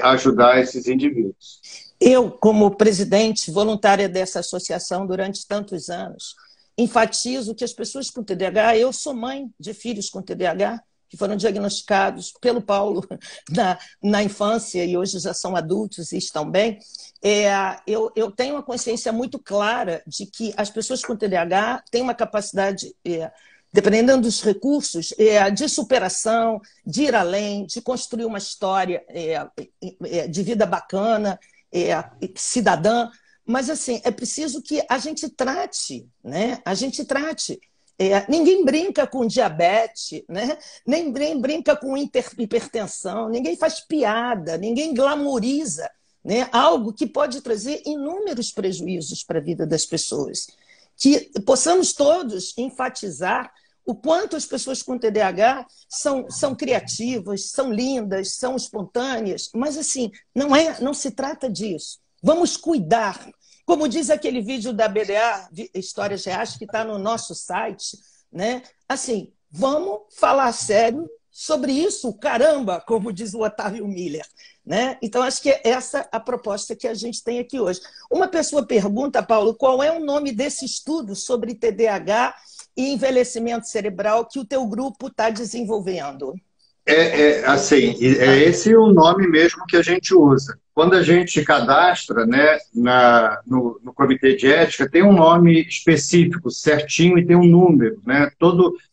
ajudar esses indivíduos. Eu, como presidente voluntária dessa associação durante tantos anos, enfatizo que as pessoas com TDAH, eu sou mãe de filhos com TDAH, que foram diagnosticados pelo Paulo na infância e hoje já são adultos e estão bem. Eu tenho uma consciência muito clara de que as pessoas com TDAH têm uma capacidade, dependendo dos recursos, de superação, de ir além, de construir uma história de vida bacana, cidadã. Mas, assim, é preciso que a gente trate, né? A gente trate. Ninguém brinca com diabetes, né? Ninguém brinca com hipertensão, ninguém faz piada, ninguém glamoriza, né? Algo que pode trazer inúmeros prejuízos para a vida das pessoas. Que possamos todos enfatizar o quanto as pessoas com TDAH são criativas, são lindas, são espontâneas, mas assim, não se trata disso. Vamos cuidar. Como diz aquele vídeo da BDA, Histórias Reais, que está no nosso site, né? Assim, vamos falar sério sobre isso, caramba, como diz o Otávio Miller, né? Então, acho que é essa a proposta que a gente tem aqui hoje. Uma pessoa pergunta, Paulo, qual é o nome desse estudo sobre TDAH e envelhecimento cerebral que o teu grupo está desenvolvendo? Assim, esse o nome mesmo que a gente usa. Quando a gente cadastra, né, no comitê de ética, tem um nome específico, certinho, e tem um número, né?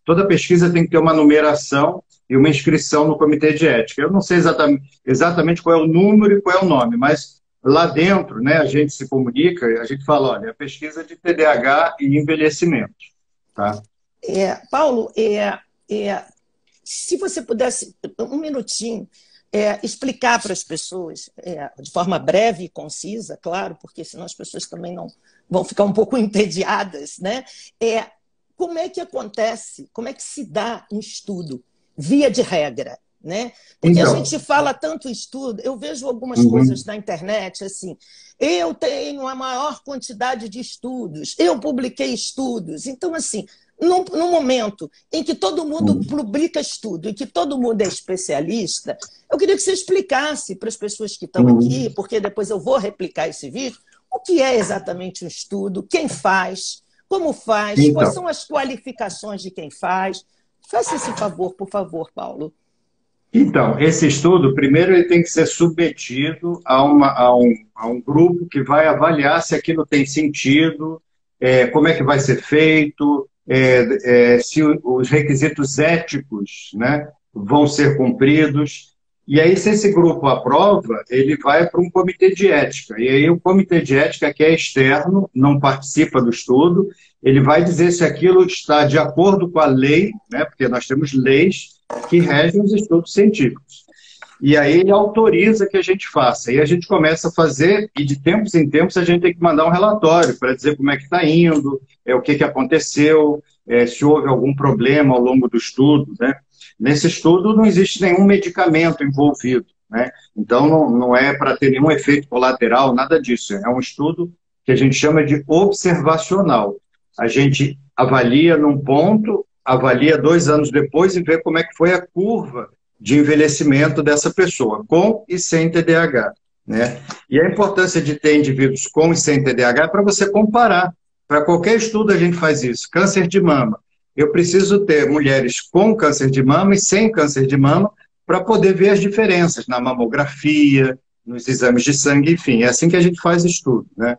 Toda pesquisa tem que ter uma numeração e uma inscrição no comitê de ética. Eu não sei exatamente qual é o número e qual é o nome, mas lá dentro, né, a gente se comunica, a gente fala, olha, a pesquisa de TDAH e envelhecimento. Tá? Paulo, se você pudesse, um minutinho, explicar para as pessoas, de forma breve e concisa, claro, porque senão as pessoas também não vão ficar um pouco entediadas, né? Como é que acontece, como é que se dá um estudo, via de regra, né? Porque então, a gente fala tanto em estudo, eu vejo algumas coisas na internet, assim, eu tenho a maior quantidade de estudos, eu publiquei estudos, então, assim, no momento em que todo mundo publica estudo e que todo mundo é especialista, eu queria que você explicasse para as pessoas que estão aqui, porque depois eu vou replicar esse vídeo, o que é exatamente um estudo, quem faz, como faz, então, quais são as qualificações de quem faz. Faça esse favor, por favor, Paulo. Então, esse estudo, primeiro, ele tem que ser submetido a um grupo que vai avaliar se aquilo tem sentido, como é que vai ser feito, se os requisitos éticos, né, vão ser cumpridos. E aí, se esse grupo aprova, ele vai para um comitê de ética. E aí, o comitê de ética, que é externo, não participa do estudo, ele vai dizer se aquilo está de acordo com a lei, né, porque nós temos leis que regem os estudos científicos. E aí ele autoriza que a gente faça. E a gente começa a fazer, e de tempos em tempos a gente tem que mandar um relatório para dizer como é que está indo, o que aconteceu, se houve algum problema ao longo do estudo, né? Nesse estudo não existe nenhum medicamento envolvido, né? Então não é para ter nenhum efeito colateral, nada disso. É um estudo que a gente chama de observacional. A gente avalia num ponto, avalia 2 anos depois e vê como é que foi a curva de envelhecimento dessa pessoa, com e sem TDAH, né? E a importância de ter indivíduos com e sem TDAH é para você comparar. Para qualquer estudo a gente faz isso. Câncer de mama. Eu preciso ter mulheres com câncer de mama e sem câncer de mama para poder ver as diferenças na mamografia, nos exames de sangue, enfim. É assim que a gente faz estudo, né?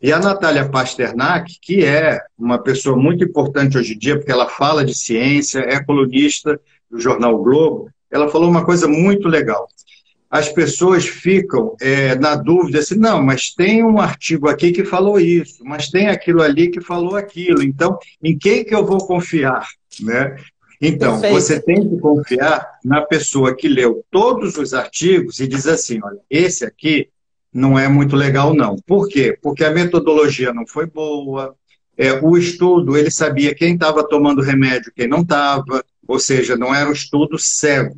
E a Natália Pasternak, que é uma pessoa muito importante hoje em dia, porque ela fala de ciência, é colunista do jornal o Globo, ela falou uma coisa muito legal. As pessoas ficam na dúvida, assim, não, mas tem um artigo aqui que falou isso, mas tem aquilo ali que falou aquilo, então, em quem que eu vou confiar, né? Então, Perfeito. Você tem que confiar na pessoa que leu todos os artigos e diz assim, olha, esse aqui não é muito legal, não. Por quê? Porque a metodologia não foi boa, o estudo, ele sabia quem estava tomando remédio e quem não estava, ou seja, não era um estudo cego,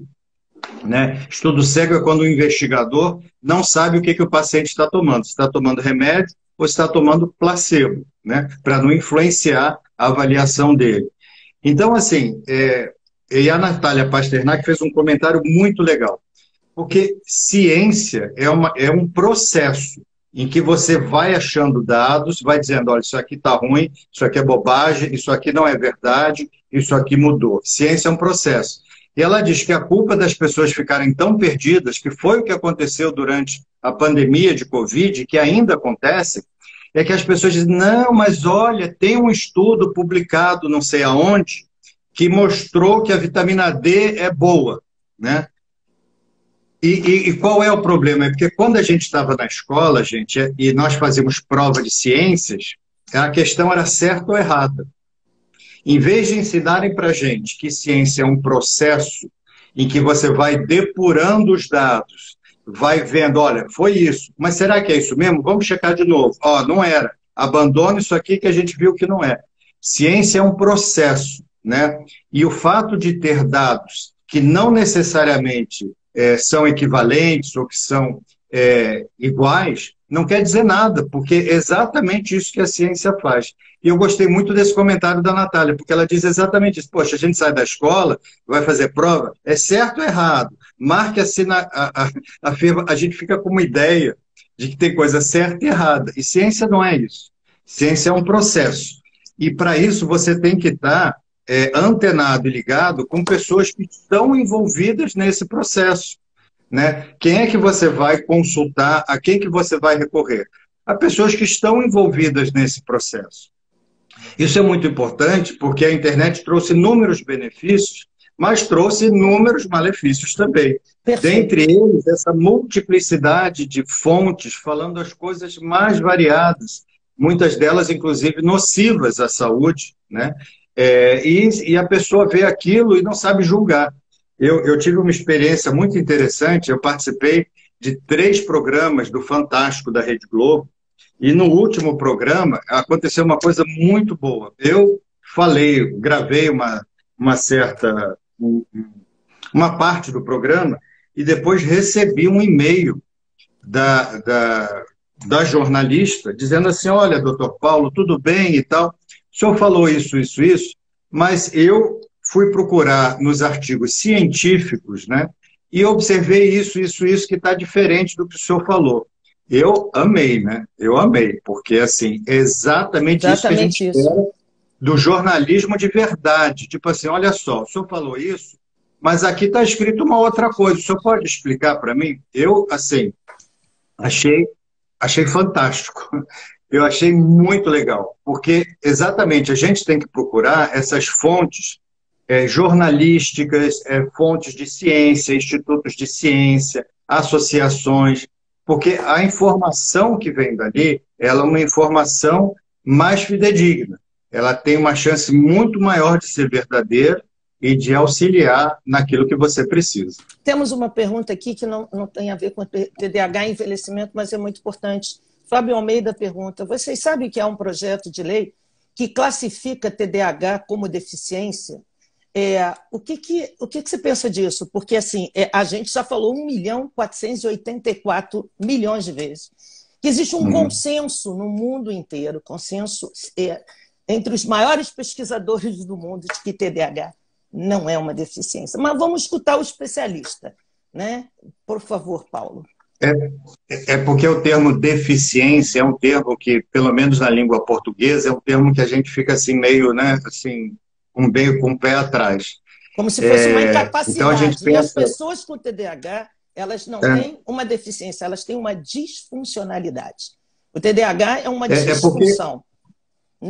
né? Estudo cego é quando o investigador não sabe o que o paciente está tomando, se está tomando remédio ou se está tomando placebo, né? Para não influenciar a avaliação dele. Então, assim, E a Natália Pasternak fez um comentário muito legal, porque ciência é um processo em que você vai achando dados, vai dizendo, olha, isso aqui está ruim, isso aqui é bobagem, isso aqui não é verdade, isso aqui mudou. Ciência é um processo. E ela diz que a culpa das pessoas ficarem tão perdidas, que foi o que aconteceu durante a pandemia de Covid, que ainda acontece, é que as pessoas dizem, não, mas olha, tem um estudo publicado não sei aonde, que mostrou que a vitamina D é boa, né? E qual é o problema? É porque quando a gente estava na escola, gente, e nós fazíamos prova de ciências, a questão era certa ou errada. Em vez de ensinarem para a gente que ciência é um processo em que você vai depurando os dados, vai vendo, olha, foi isso, mas será que é isso mesmo? Vamos checar de novo. Ó, não era. Abandona isso aqui que a gente viu que não é. Ciência é um processo, né? E o fato de ter dados que não necessariamente são equivalentes ou que são iguais, não quer dizer nada, porque é exatamente isso que a ciência faz. E eu gostei muito desse comentário da Natália, porque ela diz exatamente isso. Poxa, a gente sai da escola, vai fazer prova, é certo ou errado? Marque assim a firma, a gente fica com uma ideia de que tem coisa certa e errada. E ciência não é isso. Ciência é um processo. E para isso você tem que estar antenado e ligado com pessoas que estão envolvidas nesse processo, né? Quem é que você vai consultar, a quem que você vai recorrer? A pessoas que estão envolvidas nesse processo. Isso é muito importante porque a internet trouxe inúmeros benefícios, mas trouxe inúmeros malefícios também. Perfeito. Dentre eles, essa multiplicidade de fontes falando as coisas mais variadas, muitas delas, inclusive, nocivas à saúde, né? E a pessoa vê aquilo e não sabe julgar. Eu tive uma experiência muito interessante, eu participei de 3 programas do Fantástico da Rede Globo, e no último programa aconteceu uma coisa muito boa. Eu gravei uma parte do programa e depois recebi um e-mail da jornalista dizendo assim, olha, doutor Paulo, tudo bem e tal, o senhor falou isso, mas eu fui procurar nos artigos científicos, né, e observei isso que está diferente do que o senhor falou. Eu amei, né? Eu amei, porque, assim, é exatamente isso que a gente espera do jornalismo de verdade. Tipo assim, olha só, o senhor falou isso, mas aqui está escrito uma outra coisa. O senhor pode explicar para mim? Eu, assim, achei fantástico. Eu achei muito legal, porque exatamente a gente tem que procurar essas fontes jornalísticas, fontes de ciência, institutos de ciência, associações, porque a informação que vem dali, ela é uma informação mais fidedigna. Ela tem uma chance muito maior de ser verdadeira e de auxiliar naquilo que você precisa. Temos uma pergunta aqui que não tem a ver com TDAH e envelhecimento, mas é muito importante. Fábio Almeida pergunta, vocês sabem que há um projeto de lei que classifica TDAH como deficiência? O que você pensa disso? Porque assim, a gente já falou 1.484.000.000 de vezes. Que existe um consenso no mundo inteiro, consenso entre os maiores pesquisadores do mundo de que TDAH não é uma deficiência. Mas vamos escutar o especialista, né? Por favor, Paulo. Porque o termo deficiência é um termo que, pelo menos na língua portuguesa, é um termo que a gente fica assim meio, né, assim, meio com o pé atrás. Como se fosse uma incapacidade. Então a gente pensa... E as pessoas com TDAH, elas não têm uma deficiência, elas têm uma disfuncionalidade. O TDAH é uma disfunção.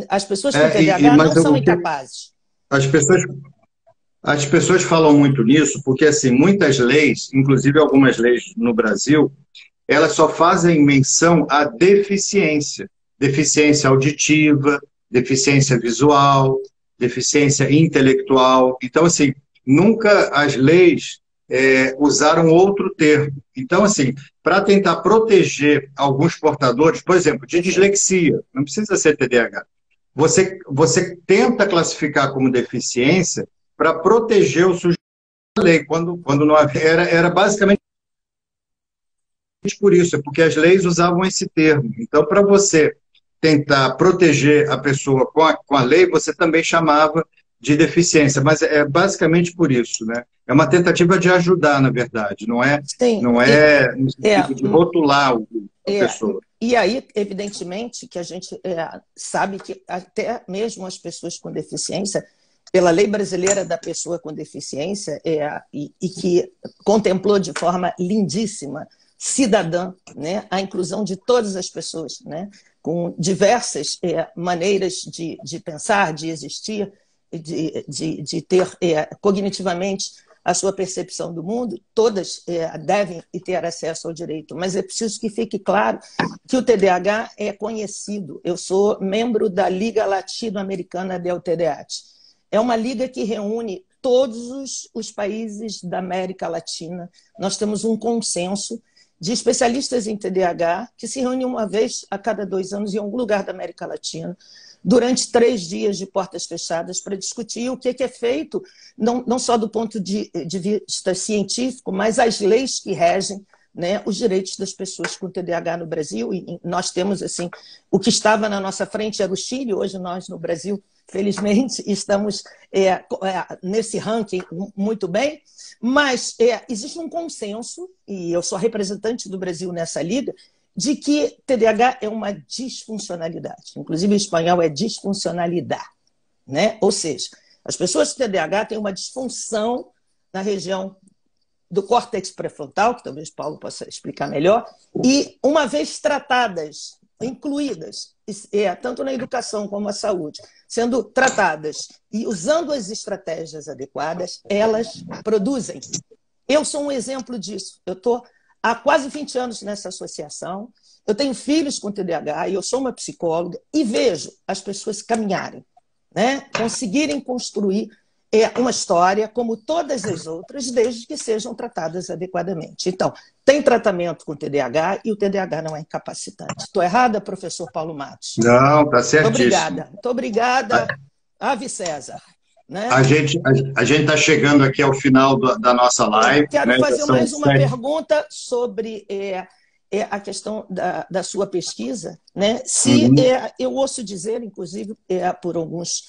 As pessoas com TDAH não são incapazes. As pessoas falam muito nisso porque, assim, muitas leis, inclusive algumas leis no Brasil, elas só fazem menção à deficiência. Deficiência auditiva, deficiência visual, deficiência intelectual. Então, assim, nunca as leis usaram outro termo. Então, assim, para tentar proteger alguns portadores, por exemplo, de dislexia, não precisa ser TDAH, você tenta classificar como deficiência para proteger o sujeito da lei, quando não havia, era basicamente por isso, é porque as leis usavam esse termo. Então, para você tentar proteger a pessoa com a lei, você também chamava de deficiência, mas é basicamente por isso, né? É uma tentativa de ajudar, na verdade, Sim, não é no sentido de rotular a pessoa. E aí, evidentemente, que a gente sabe que até mesmo as pessoas com deficiência, pela lei brasileira da pessoa com deficiência, e que contemplou de forma lindíssima, cidadã, né, a inclusão de todas as pessoas, né, com diversas maneiras de pensar, de existir, de ter cognitivamente a sua percepção do mundo, todas devem ter acesso ao direito, mas é preciso que fique claro que o TDAH é conhecido. Eu sou membro da Liga Latino-Americana del TDAH. É uma liga que reúne todos os países da América Latina. Nós temos um consenso de especialistas em TDAH que se reúnem uma vez a cada 2 anos em algum lugar da América Latina, durante 3 dias de portas fechadas, para discutir o que é feito, não só do ponto de vista científico, mas as leis que regem, né, os direitos das pessoas com TDAH no Brasil. E nós temos, assim, o que estava na nossa frente era o Chile, hoje nós no Brasil, felizmente, estamos nesse ranking muito bem, mas existe um consenso, e eu sou representante do Brasil nessa liga, de que TDAH é uma disfuncionalidade. Inclusive, em espanhol é disfuncionalidade, né? Ou seja, as pessoas com TDAH têm uma disfunção na região do córtex pré-frontal, que talvez Paulo possa explicar melhor, e uma vez tratadas, incluídas, tanto na educação como na saúde, sendo tratadas e usando as estratégias adequadas, elas produzem. Eu sou um exemplo disso. Eu estou há quase 20 anos nessa associação, eu tenho filhos com TDAH e eu sou uma psicóloga e vejo as pessoas caminharem, né? Conseguirem construir uma história como todas as outras, desde que sejam tratadas adequadamente. Então, tem tratamento com TDAH e o TDAH não é incapacitante. Estou errada, professor Paulo Matos? Não, está certíssimo. Muito obrigada, Ave César. Né? A gente está chegando aqui ao final da nossa live. Quero fazer mais uma 7. pergunta sobre a questão da sua pesquisa. Né? Se eu ouço dizer, inclusive, por alguns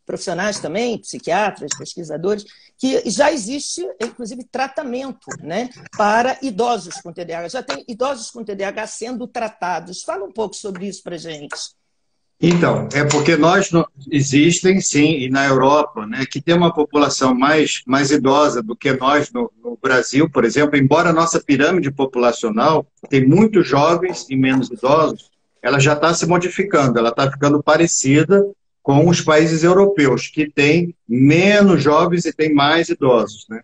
profissionais também, psiquiatras, pesquisadores, que já existe, inclusive, tratamento, né, para idosos com TDAH. Já tem idosos com TDAH sendo tratados. Fala um pouco sobre isso para a gente. Então, é porque existem, sim, e na Europa, né, que tem uma população mais idosa do que nós no Brasil, por exemplo, embora a nossa pirâmide populacional tem muitos jovens e menos idosos, ela já está se modificando, ela está ficando parecida com os países europeus, que têm menos jovens e têm mais idosos, né?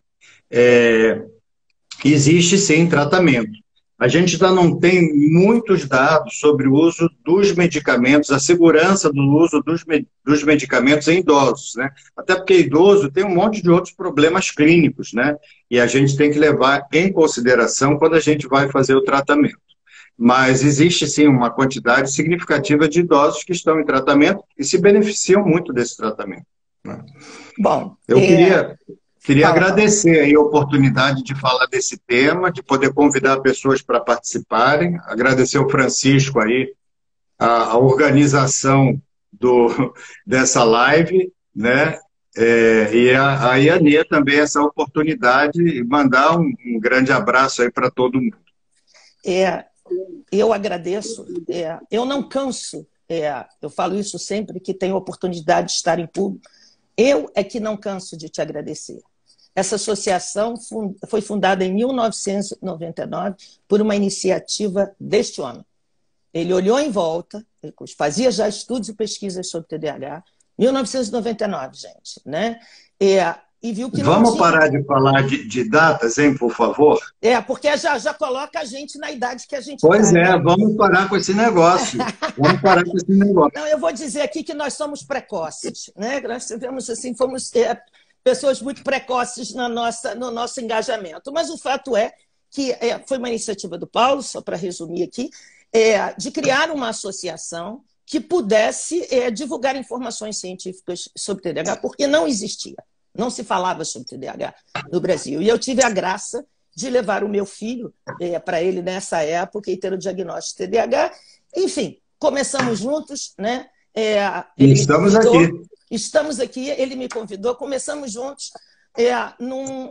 Existe, sim, tratamento. A gente ainda não tem muitos dados sobre o uso dos medicamentos, a segurança do uso dos medicamentos em idosos, né? Até porque idoso tem um monte de outros problemas clínicos, né? E a gente tem que levar em consideração quando a gente vai fazer o tratamento. Mas existe, sim, uma quantidade significativa de idosos que estão em tratamento e se beneficiam muito desse tratamento, né? Bom, eu queria agradecer aí a oportunidade de falar desse tema, de poder convidar pessoas para participarem, agradecer ao Francisco aí, a organização dessa live, né? E a Ianê também essa oportunidade e mandar um grande abraço aí para todo mundo. Eu agradeço, eu não canso, eu falo isso sempre que tenho oportunidade de estar em público, eu é que não canso de te agradecer. Essa associação foi fundada em 1999 por uma iniciativa deste homem. Ele olhou em volta, ele fazia já estudos e pesquisas sobre TDAH, 1999, gente, né? E viu que Vamos parar de falar de datas, hein, por favor? Porque já coloca a gente na idade que a gente Pois tá, é, né? vamos parar com esse negócio. Vamos parar com esse negócio. Não, eu vou dizer aqui que nós somos precoces, né? Nós tivemos, assim, fomos pessoas muito precoces no nosso engajamento. Mas o fato é que foi uma iniciativa do Paulo, só para resumir aqui, de criar uma associação que pudesse divulgar informações científicas sobre TDAH, porque não existia. Não se falava sobre TDAH no Brasil. E eu tive a graça de levar o meu filho para ele nessa época e ter o diagnóstico de TDAH. Enfim, começamos juntos, né? Estamos aqui. Estamos aqui, ele me convidou, começamos juntos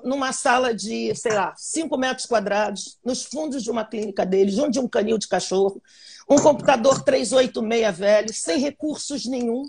numa sala de, sei lá, 5 metros quadrados, nos fundos de uma clínica dele, junto de um canil de cachorro, um computador 386 velho, sem recursos nenhum.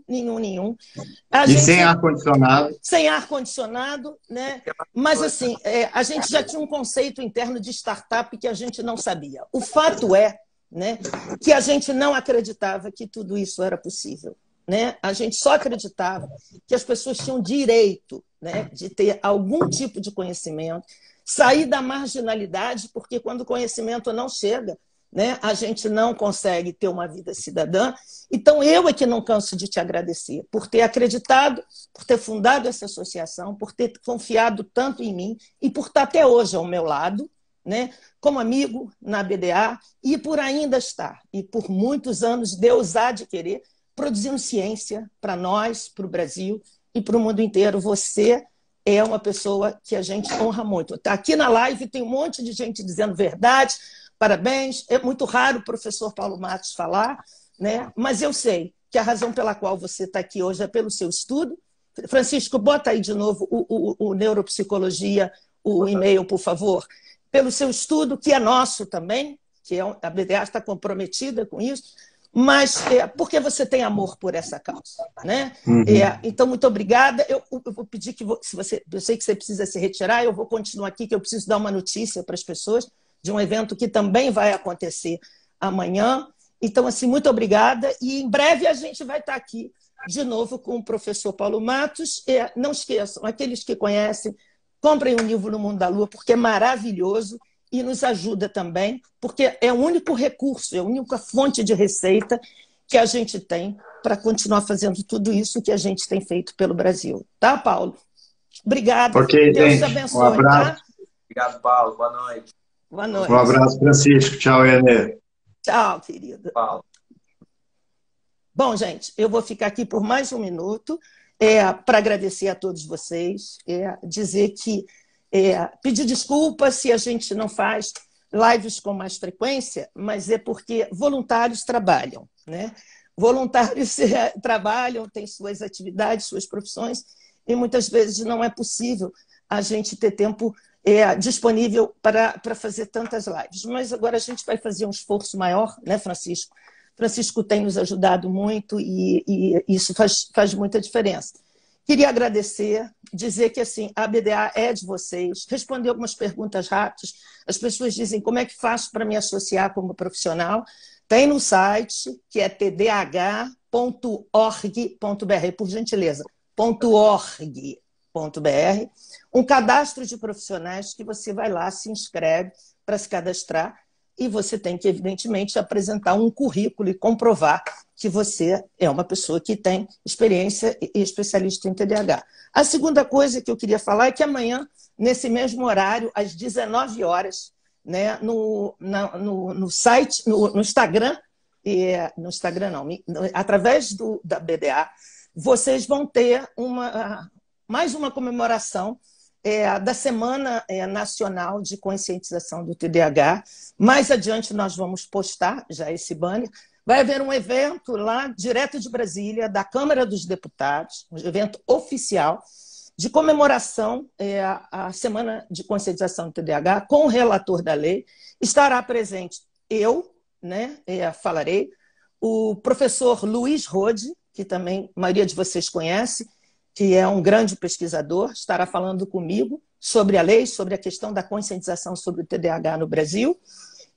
Sem ar-condicionado. Sem ar-condicionado, né? Mas, assim, a gente já tinha um conceito interno de startup que a gente não sabia. O fato é, né, que a gente não acreditava que tudo isso era possível. Né? A gente só acreditava que as pessoas tinham direito, né, de ter algum tipo de conhecimento, sair da marginalidade, porque quando o conhecimento não chega, né, a gente não consegue ter uma vida cidadã. Então, eu é que não canso de te agradecer por ter acreditado, por ter fundado essa associação, por ter confiado tanto em mim e por estar até hoje ao meu lado, né, como amigo na BDA, e por ainda estar, e por muitos anos, Deus há de querer, produzindo ciência para nós, para o Brasil e para o mundo inteiro. Você é uma pessoa que a gente honra muito. Aqui na live tem um monte de gente dizendo verdade, parabéns. É muito raro o professor Paulo Matos falar, né? Mas eu sei que a razão pela qual você está aqui hoje é pelo seu estudo. Francisco, bota aí de novo o Neuropsicologia, o e-mail, por favor. Pelo seu estudo, que é nosso também, que a BDA está comprometida com isso, mas porque você tem amor por essa causa, né? Uhum. Então, muito obrigada. Eu vou pedir que se você, eu sei que você precisa se retirar, eu vou continuar aqui, que eu preciso dar uma notícia para as pessoas de um evento que também vai acontecer amanhã. Então, assim, muito obrigada. E em breve a gente vai estar aqui de novo com o professor Paulo Matos. Não esqueçam, aqueles que conhecem, comprem um livro No Mundo da Lua, porque é maravilhoso. E nos ajuda também, porque é o único recurso, é a única fonte de receita que a gente tem para continuar fazendo tudo isso que a gente tem feito pelo Brasil. Tá, Paulo? Obrigada. Ok, Deus gente. te abençoe. Um abraço. Tá? Obrigado, Paulo. Boa noite. Boa noite. Um abraço, Francisco. Tchau, Enê. Tchau, querido. Paulo. Bom, gente, eu vou ficar aqui por mais um minuto para agradecer a todos vocês, dizer que pedir desculpas se a gente não faz lives com mais frequência, mas é porque voluntários trabalham, né? Voluntários trabalham, têm suas atividades, suas profissões, e muitas vezes não é possível a gente ter tempo disponível para fazer tantas lives. Mas agora a gente vai fazer um esforço maior, né, Francisco? Francisco tem nos ajudado muito e isso faz muita diferença. Queria agradecer, dizer que assim, a BDA é de vocês, responder algumas perguntas rápidas. As pessoas dizem como é que faço para me associar como profissional. Tem no site, que é tdh.org.br, por gentileza, .org.br, um cadastro de profissionais que você vai lá, se inscreve para se cadastrar e você tem que, evidentemente, apresentar um currículo e comprovar que você é uma pessoa que tem experiência e especialista em TDAH. A segunda coisa que eu queria falar é que amanhã, nesse mesmo horário, às 19 horas, né, no site, no Instagram, no Instagram não, através da BDA, vocês vão ter mais uma comemoração da Semana Nacional de Conscientização do TDAH. Mais adiante nós vamos postar já esse banner. Vai haver um evento lá, direto de Brasília, da Câmara dos Deputados, um evento oficial de comemoração à Semana de Conscientização do TDAH, com o relator da lei. Estará presente eu, né, falarei, o professor Luiz Rode, que também a maioria de vocês conhece, que é um grande pesquisador, estará falando comigo sobre a lei, sobre a questão da conscientização sobre o TDAH no Brasil.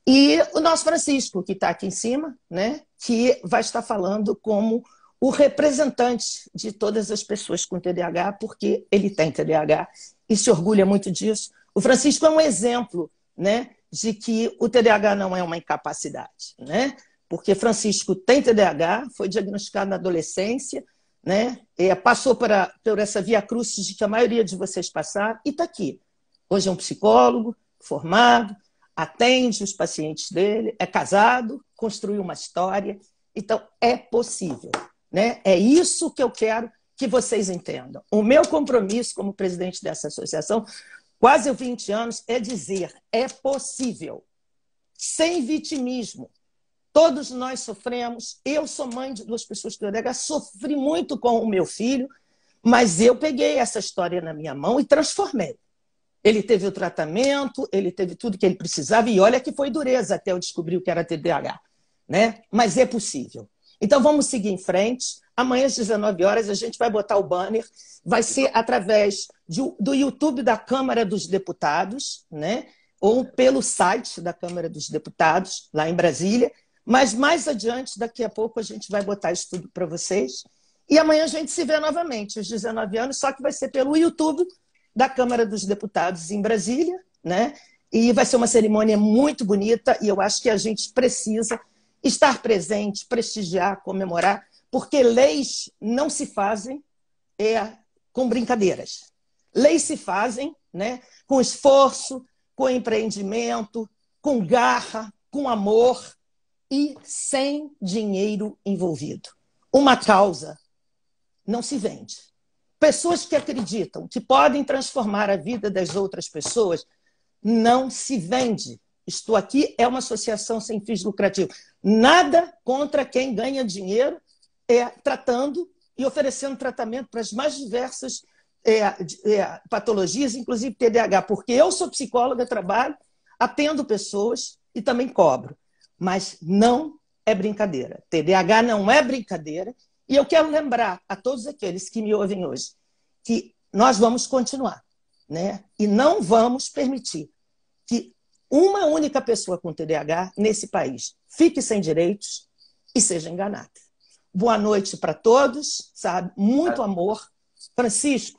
E o nosso Francisco, que está aqui em cima, né, que vai estar falando como o representante de todas as pessoas com TDAH, porque ele tem TDAH e se orgulha muito disso. O Francisco é um exemplo, né, de que o TDAH não é uma incapacidade, né, porque Francisco tem TDAH, foi diagnosticado na adolescência, né, passou por essa via crucis de que a maioria de vocês passaram e está aqui. Hoje é um psicólogo formado, atende os pacientes dele, é casado, construiu uma história. Então, é possível, né? É isso que eu quero que vocês entendam. O meu compromisso como presidente dessa associação, quase 20 anos, é dizer, é possível, sem vitimismo. Todos nós sofremos. Eu sou mãe de 2 pessoas com TDAH, sofri muito com o meu filho, Mas eu peguei essa história na minha mão e transformei. Ele teve o tratamento, ele teve tudo que ele precisava, e olha que foi dureza até eu descobrir o que era TDAH, né? Mas é possível. Então vamos seguir em frente. Amanhã às 19 horas a gente vai botar o banner, vai ser através do YouTube da Câmara dos Deputados, né? Ou pelo site da Câmara dos Deputados, lá em Brasília. Mas mais adiante, daqui a pouco, a gente vai botar isso tudo para vocês. E amanhã a gente se vê novamente, aos 19 anos, só que vai ser pelo YouTube da Câmara dos Deputados em Brasília, né? E vai ser uma cerimônia muito bonita e eu acho que a gente precisa estar presente, prestigiar, comemorar, porque leis não se fazem com brincadeiras. Leis se fazem, né, com esforço, com empreendimento, com garra, com amor e sem dinheiro envolvido. Uma causa não se vende. Pessoas que acreditam que podem transformar a vida das outras pessoas não se vende. Isto aqui é uma associação sem fins lucrativos. Nada contra quem ganha dinheiro tratando e oferecendo tratamento para as mais diversas patologias, inclusive TDAH, porque eu sou psicóloga, trabalho, atendo pessoas e também cobro. Mas não é brincadeira. TDAH não é brincadeira. E eu quero lembrar a todos aqueles que me ouvem hoje que nós vamos continuar, né? E não vamos permitir que uma única pessoa com TDAH nesse país fique sem direitos e seja enganada. Boa noite para todos, sabe? Muito amor. Francisco,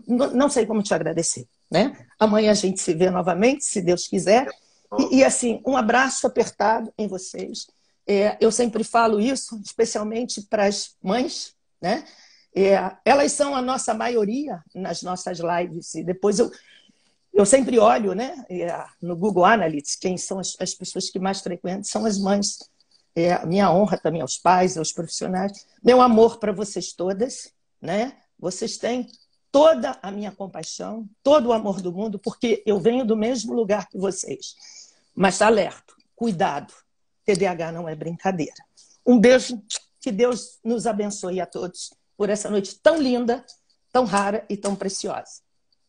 não sei como te agradecer, né? Amanhã a gente se vê novamente, se Deus quiser. E assim, um abraço apertado em vocês. Eu sempre falo isso, especialmente para as mães, né? Elas são a nossa maioria nas nossas lives. E depois eu sempre olho, né, no Google Analytics, quem são as pessoas que mais frequentam são as mães. Minha honra também aos pais, aos profissionais. Meu amor para vocês todas, né? Vocês têm toda a minha compaixão, todo o amor do mundo, porque eu venho do mesmo lugar que vocês. Mas alerto, cuidado. TDAH não é brincadeira. Um beijo, que Deus nos abençoe a todos por essa noite tão linda, tão rara e tão preciosa.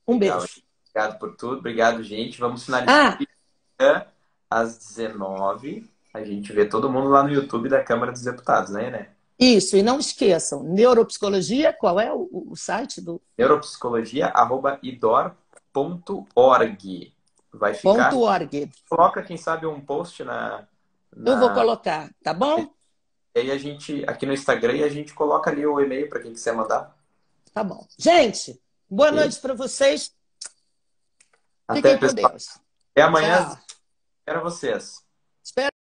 Um beijo. Obrigado por tudo, obrigado, gente. Vamos finalizar às 19. A gente vê todo mundo lá no YouTube da Câmara dos Deputados, né? Isso, e não esqueçam, neuropsicologia, qual é o site do... neuropsicologia@idor.org. Vai ficar... .org. Coloca, quem sabe, um post na... Eu vou colocar, tá bom? E aí a gente, aqui no Instagram, a gente coloca ali o e-mail para quem quiser mandar. Tá bom. Gente, boa noite para vocês. Até, Fiquem com Deus. Até amanhã. Tchau. Quero vocês.